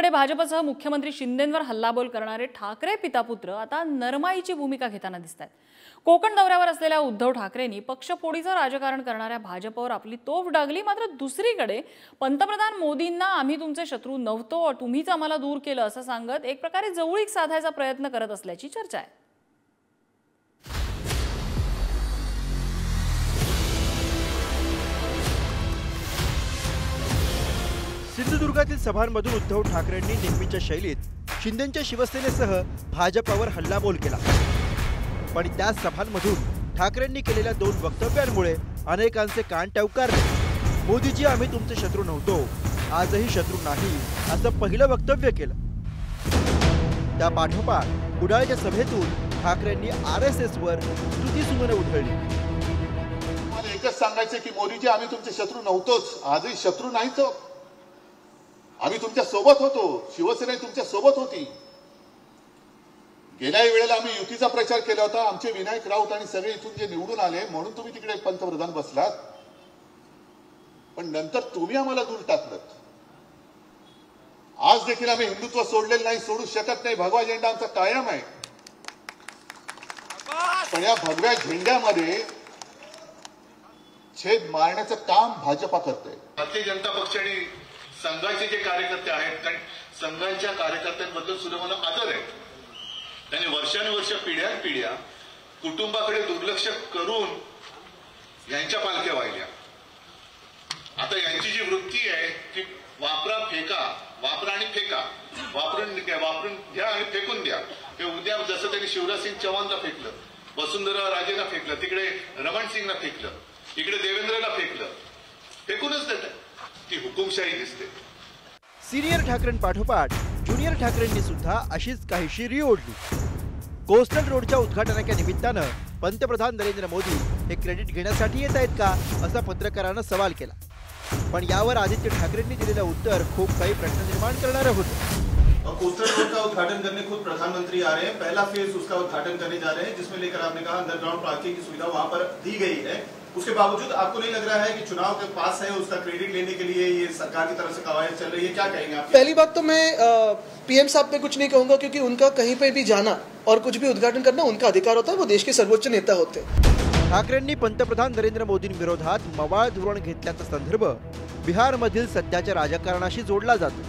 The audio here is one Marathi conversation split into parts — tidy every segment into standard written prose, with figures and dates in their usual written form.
एकीकडे भाजपसह मुख्यमंत्री शिंदेंवर हल्लाबोल करणारे ठाकरे पितापुत्र आता नरमाईची भूमिका घेताना दिसतात। कोकण दौऱ्यावर असलेल्या उद्धव ठाकरेंनी पक्षपोडीचं राजकारण करणाऱ्या भाजपवर आपली तोफ डागली। मात्र दुसरीकडे पंतप्रधान मोदींना आम्ही तुमचे शत्रू नव्हतो, तुम्हीच आम्हाला दूर केलं असं सांगत एक प्रकारे जवळीक साधायचा प्रयत्न करत असल्याची चर्चा आहे। सिंधुदुर्गातील सभांमधून उद्धव ठाकरेंनी नेहमीच्या शैलीत शिंदेंच्या शिवसेनेसह भाजपावर हल्लाबोल केला। पण त्या सभांमधून ठाकरेंनी केलेल्या दोन वक्तव्यांमुळे अनेकांचे कान टवकारले। मोदीजी आम्ही तुमचे शत्रू नव्हतो, आजही शत्रू नाही असं पहिलं वक्तव्य केलं। त्या पाठोपाठ कुडाळच्या सभेतून ठाकरेंनी आरएसएसवर स्तुतीसुमने उधळली। मला एकच सांगायचं की मोदीजी आम्ही तुमचे शत्रू नव्हतोच, आजही शत्रू नाहीच, आम्ही तुमच्या सोबत होतो, शिवसेना तुमच्या सोबत होती। गेल्या वेळेला आम्ही युतीचा प्रचार केला होता, आमचे विनायक राऊत आणि सगळे इथून जे निवडून आले म्हणून तुम्ही तिकडे पंतप्रधान बसलात, पण नंतर तुम्ही आम्हाला दूर टाकलं। आज देखील आम्ही हिंदुत्व सोडलेलं नाही, सोडू शकत नाही, भगवा झेंडा आमचा कायम आहे। पण या भगव्या झेंड्यामध्ये छेद मारण्याचं काम भाजपा करते। भारतीय जनता पक्ष आणि संघाचे जे कार्यकर्ते आहेत, कारण संघांच्या कार्यकर्त्यांबद्दल सुद्धा मला आदर आहे। त्यांनी वर्षानुवर्ष पिढ्या कुटुंबाकडे दुर्लक्ष करून यांच्या पालख्या वाहिल्या। आता यांची जी वृत्ती आहे ती वापरा फेका, वापरा आणि फेका, वापरून घ्या आणि फेकून द्या। हे उद्या जसं त्यांनी शिवराज सिंग चौहानला फेकलं, वसुंधरा राजेला फेकलं, तिकडे रमण सिंगला फेकलं, इकडे देवेंद्रला फेकलं, फेकूनच देतात। ती हुकुमशाही दिसते। सिनियर ठाकरेंपाठोपाठ ज्युनियर ठाकरेंनी सुद्धा अशीच काहीशी री ओढली। कोस्टल रोडच्या उद्घाटनाच्या निमित्तानं पंतप्रधान नरेंद्र मोदी हे क्रेडिट घेण्यासाठी येत आहेत का असा पत्रकारांना सवाल केला। पण यावर आदित्य ठाकरेंनी दिलेलं उत्तर खूप काही प्रश्न निर्माण करणारं होतं। कोस्टल रोड का उद्घाटन करने खुद प्रधानमंत्री आ रहे हैं, पहला फेज उसका उद्घाटन करने जा रहे हैं, जिसमें लेकर आपने कहा अंडरग्राउंड पार्किंग की सुविधा वहां पर दी गई है। उसके बावजूद आपको नहीं लग रहा है कि चुनाव के पास है, उसका क्रेडिट लेने के लिए ये सरकार की तरफ से कवायद चल रही है, क्या कहेंगे आप? पहली बात तो मैं पीएम साहब पे कुछ नहीं कहूंगा, क्योंकि उनका कहीं पे भी जाना और कुछ भी उद्घाटन करना उनका अधिकार होता है, वो देश के सर्वोच्च नेता होते हैं। ठाकरेंनी पंतप्रधान नरेंद्र मोदींविरोधात मवाळ धोरण घेतल्याचा संदर्भ बिहारमधील सध्याच्या राजकारणाशी जोडला जातो।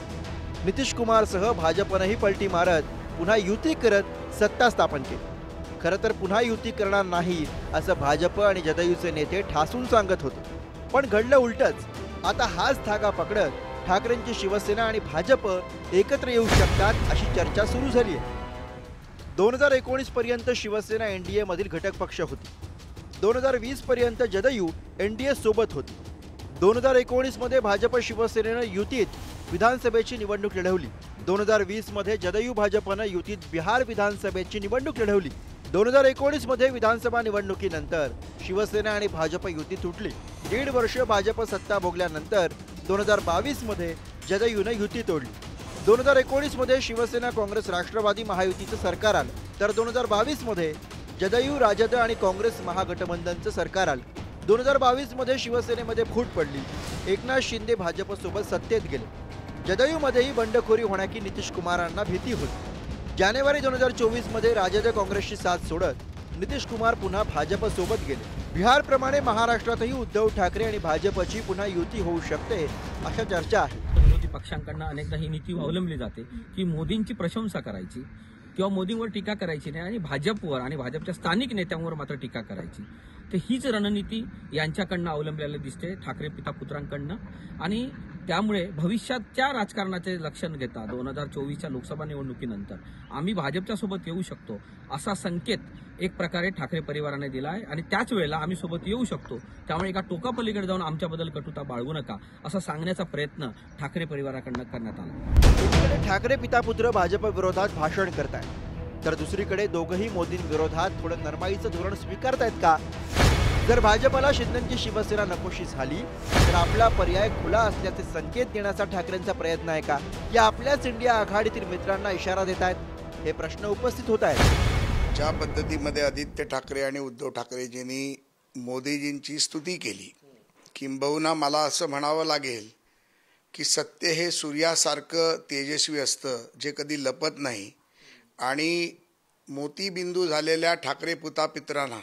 नितीश कुमारसह भाजपनेही पलटी मारत पुन्हा युती करत सत्ता स्थापन केली। खरं तर पुन्हा युती करणार नाही असं भाजप आणि जदयूचे नेते ठासून सांगत होते, पण घडलं उलटच। आता हाच धागा पकडत ठाकरेंची शिवसेना आणि भाजप एकत्र येऊ शकतात अशी चर्चा सुरू झाली आहे। 2019 पर्यंत शिवसेना एनडीए मधील घटक पक्ष होती। 2020 पर्यंत जदयू एनडीए सोबत होती। 2019 मध्ये भाजप शिवसेनेनं युतीत विधानसभेची निवडणूक लढवली। 2020 मध्ये जदयू भाजपनं युतीत बिहार विधानसभेची निवडणूक लढवली। 2019 मध्ये विधानसभा निवडणुकीनंतर शिवसेना आणि भाजप युती तुटली। 1.5 वर्ष भाजप सत्ता भोगल्यानंतर 2022 मध्ये जदयूनं युती तोडली। 2019 मध्ये शिवसेना काँग्रेस राष्ट्रवादी महायुतीचं सरकार आलं, तर 2022 मध्ये जदयू राजद आणि काँग्रेस महागठबंधनचं सरकार आलं। 2022 मध्ये शिवसेनेमध्ये फूट पडली, एकनाथ शिंदे भाजपसोबत सत्तेत गेले। जदयूमध्येही बंडखोरी होण्याची नितीश कुमारांना भीती होती। जानेवारी 2024 मध्ये राजद काँग्रेसची साथ सोडत नितीश कुमार पुन्हा भाजप सोबत गेले। बिहारप्रमाणे महाराष्ट्रातही उद्धव ठाकरे आणि भाजपची पुन्हा युती होऊ शकते अशा चर्चा आहे। विरोधी पक्षांकडून अनेकदा ही नीती अवलंबली जाते की मोदींची प्रशंसा करायची किंवा मोदींवर टीका करायची नाही आणि भाजपवर आणि भाजपच्या स्थानिक नेत्यांवर मात्र टीका करायची। तर हीच रणनीती यांच्याकडनं अवलंबलेली दिसते, ठाकरे पिता पुत्रांकडनं। आणि त्यामुळे भविष्याच्या राजकारणाचे लक्षण घेता 2024च्या लोकसभा निवडणुकीनंतर आम्ही भाजपच्या सोबत येऊ शकतो असा संकेत एक प्रकारे ठाकरे परिवाराने दिला आहे आणि त्याच वेळेला आम्ही सोबत येऊ शकतो, त्यामुळे एका टोकापलीकडे जाऊन आमच्याबद्दल कटुता बाळगू नका असं सांगण्याचा प्रयत्न ठाकरे परिवाराकडनं करण्यात आला। एकीकडे ठाकरे पितापुत्र भाजप विरोधात भाषण करतायत, तर दुसरीकडे दोघंही मोदींविरोधात थोडं नरमाईचं धोरण स्वीकारतायत का? जर भाजपला शिंदेंची शिवसेना नकोशी झाली तर आपला पर्याय खुला असल्याचे संकेत देण्याचा ठाकरेंचा प्रयत्न आहे का, या आपल्याच इंडिया आघाडीतील मित्रांना इशारा देत आहेत? हे प्रश्न उपस्थित होत आहेत। ज्या पद्धतीमध्ये आदित्य ठाकरे आणि उद्धव की सत्य हे सूर्यासारखं तेजस्वी असतं, जे कधी लपत नाही. आणि मोतीबिंदू झालेल्या ठाकरे पित्रांना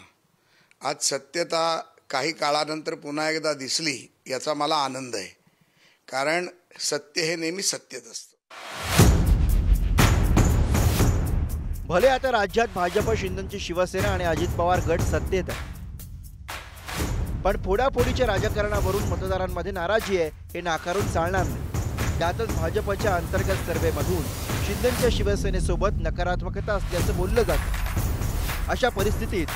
आज सत्यता काही काळानंतर पुन्हा एकदा दिसली, याचा मला आनंद आहे. कारण सत्य हे नेहमी सत्यच असतं. भले आता राज्यात भाजप, शिंदेची शिवसेना आणि अजित पवार गट सत्तेत आहे, पण फोडाफोडीच्या राजकारणावरून मतदारांमध्ये नाराजी आहे हे नाकारून चालणार नाही. त्यातच भाजपच्या अंतर्गत सर्व्हेमधून शिंदेच्या शिवसेनेसोबत नकारात्मकता असल्याचं बोललं जातं. अशा परिस्थितीत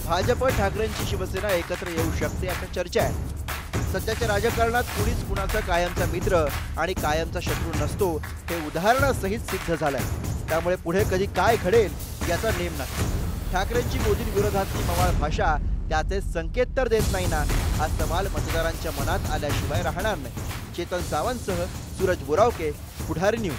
भाजप, ठाकरेंची शिवसेना एकत्र येऊ शकते अशी चर्चा आहे. सध्याच्या राजकारणात कुणीच कुणाचा कायमचा मित्र आणि कायमचा शत्रू नसतो हे उदाहरणासहित सिद्ध झालंय. त्यामुळे पुढे कधी काय घडेल याचा नेम नाही. ठाकरेंची मोदींविरोधातली मवाळ भाषा त्याचे संकेत तर देत नाही ना, हा सवाल मतदारांच्या मनात आल्याशिवाय राहणार नाही. चेतन सावंतसह सूरज बोरावके, पुढारी न्यूज.